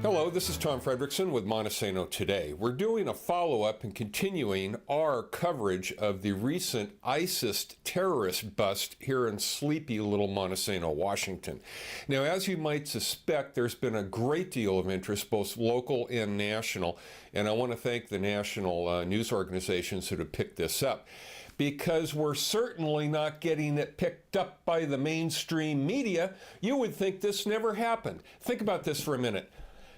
Hello, this is Tom Fredrickson with Montesano Today. We're doing a follow-up and continuing our coverage of the recent ISIS terrorist bust here in sleepy little Montesano, Washington. Now, as you might suspect, there's been a great deal of interest, both local and national, and I want to thank the national news organizations that have picked this up, because we're certainly not getting it picked up by the mainstream media. You would think this never happened. Think about this for a minute.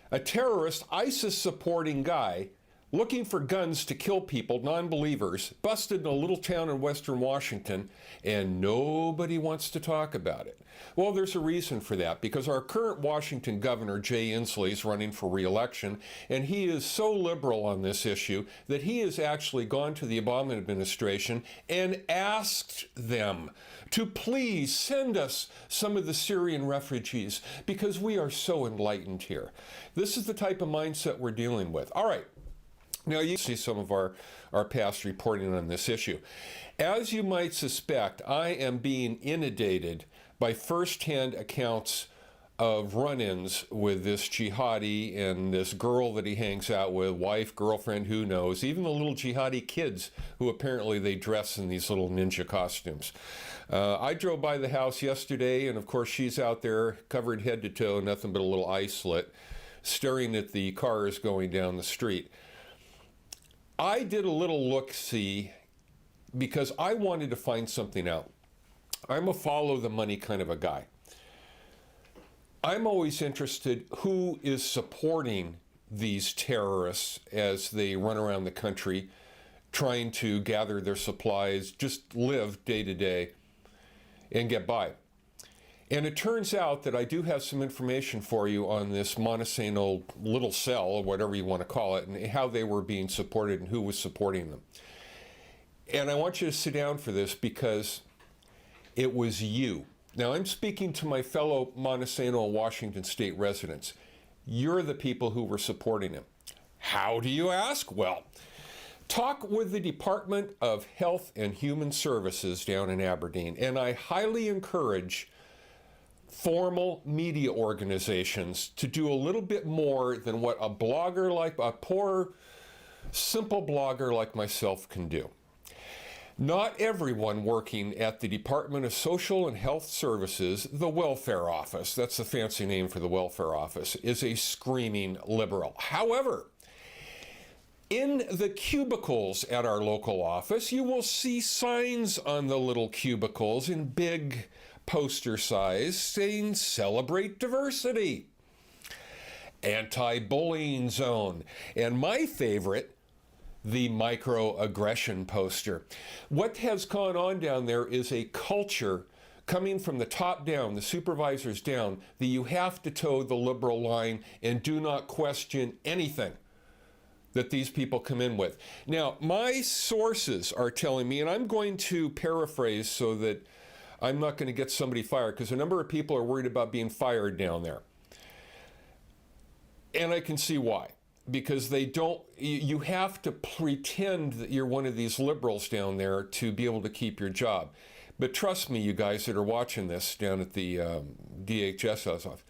A terrorist, ISIS-supporting guy looking for guns to kill people, non-believers, busted in a little town in western Washington, and nobody wants to talk about it. Well, there's a reason for that, because our current Washington governor, Jay Inslee, is running for re-election, and he is so liberal on this issue that he has actually gone to the Obama administration and asked them to please send us some of the Syrian refugees, because we are so enlightened here. This is the type of mindset we're dealing with. All right. Now, you see some of our past reporting on this issue. As you might suspect, I am being inundated by first-hand accounts of run-ins with this jihadi and this girl that he hangs out with, wife, girlfriend, who knows, even the little jihadi kids who apparently they dress in these little ninja costumes. I drove by the house yesterday, and of course she's out there covered head to toe, nothing but a little eye slit, staring at the cars going down the street. I did a little look-see because I wanted to find something out. I'm a follow-the-money kind of a guy. I'm always interested who is supporting these terrorists as they run around the country trying to gather their supplies, just live day to day and get by. And it turns out that I do have some information for you on this Montesano little cell, or whatever you want to call it, and how they were being supported and who was supporting them. And I want you to sit down for this because it was you. Now, I'm speaking to my fellow Montesano and Washington State residents. You're the people who were supporting him. How do you ask? Well, talk with the Department of Health and Human Services down in Aberdeen, and I highly encourage formal media organizations to do a little bit more than what a blogger like a poor, simple blogger like myself can do. Not everyone working at the Department of Social and Health Services, the Welfare Office, that's the fancy name for the Welfare Office, is a screaming liberal. However, in the cubicles at our local office, you will see signs on the little cubicles in big poster size saying celebrate diversity, anti-bullying zone, and my favorite, the microaggression poster. What has gone on down there is a culture coming from the top down, the supervisors down, that you have to toe the liberal line and do not question anything that these people come in with. Now, my sources are telling me, and I'm going to paraphrase so that I'm not going to get somebody fired, because a number of people are worried about being fired down there. And I can see why. Because they don't, you have to pretend that you're one of these liberals down there to be able to keep your job. But trust me, you guys that are watching this down at the DHS office,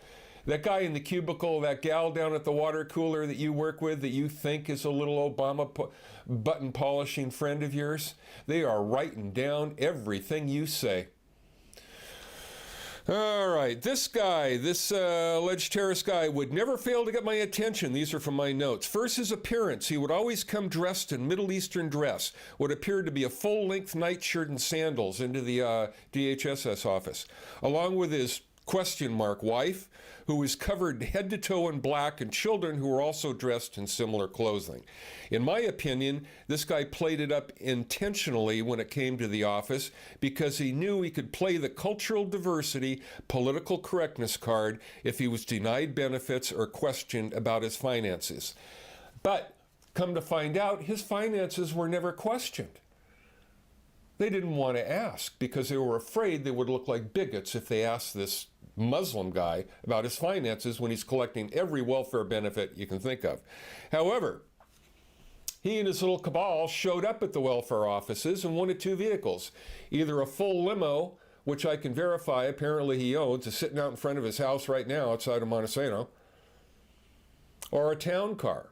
that guy in the cubicle, that gal down at the water cooler that you work with that you think is a little Obama button polishing friend of yours, they are writing down everything you say. All right, this guy, this alleged terrorist guy would never fail to get my attention. These are from my notes. First, his appearance. He would always come dressed in Middle Eastern dress, what appeared to be a full-length nightshirt and sandals into the DHSS office, along with his question mark wife, who was covered head to toe in black, and children who were also dressed in similar clothing. In my opinion, this guy played it up intentionally when it came to the office because he knew he could play the cultural diversity, political correctness card if he was denied benefits or questioned about his finances. But come to find out, his finances were never questioned. They didn't want to ask because they were afraid they would look like bigots if they asked this Muslim guy about his finances when he's collecting every welfare benefit you can think of. However, he and his little cabal showed up at the welfare offices in one of two vehicles, either a full limo, which I can verify apparently he owns, is sitting out in front of his house right now outside of Montesano, or a town car.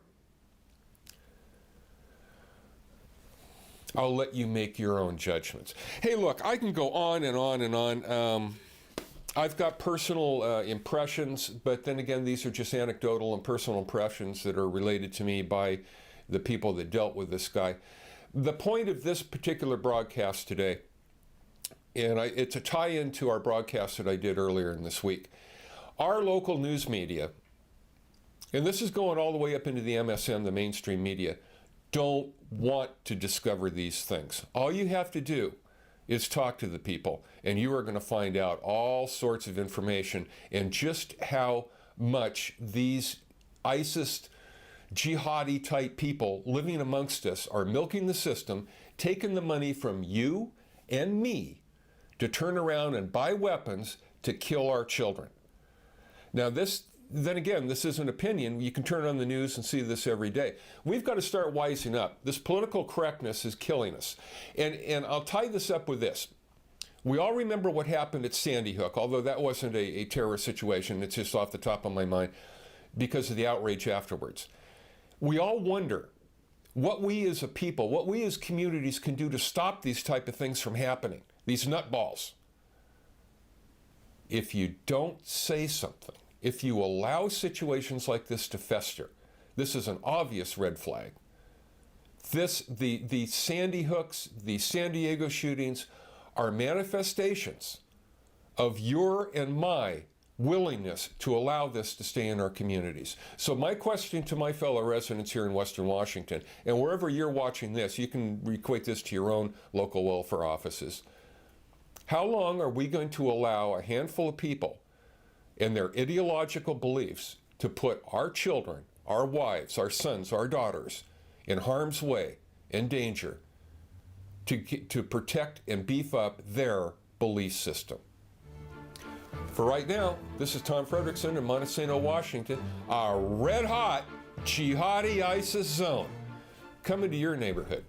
I'll let you make your own judgments. Hey, look, I can go on and on and on. I've got personal impressions, but then again, these are just anecdotal and personal impressions that are related to me by the people that dealt with this guy. The point of this particular broadcast today, and it's a tie-in to our broadcast that I did earlier in this week. Our local news media, and this is going all the way up into the MSM, the mainstream media, don't want to discover these things. All you have to do is talk to the people, and you are going to find out all sorts of information and just how much these ISIS jihadi type people living amongst us are milking the system, taking the money from you and me to turn around and buy weapons to kill our children. Now then again, this is an opinion. You can turn on the news and see this every day. We've got to start wising up. This political correctness is killing us. And I'll tie this up with this. We all remember what happened at Sandy Hook, although that wasn't a terrorist situation. It's just off the top of my mind because of the outrage afterwards. We all wonder what we as a people, what we as communities can do to stop these type of things from happening, these nutballs. If you don't say something, if you allow situations like this to fester, this is an obvious red flag. The Sandy Hooks, the San Diego shootings are manifestations of your and my willingness to allow this to stay in our communities. So my question to my fellow residents here in Western Washington, and wherever you're watching this, you can equate this to your own local welfare offices. How long are we going to allow a handful of people and their ideological beliefs to put our children, our wives, our sons, our daughters in harm's way and danger to protect and beef up their belief system? For right now, this is Tom Frederickson in Montesano, Washington, a red-hot jihadi ISIS zone coming to your neighborhood.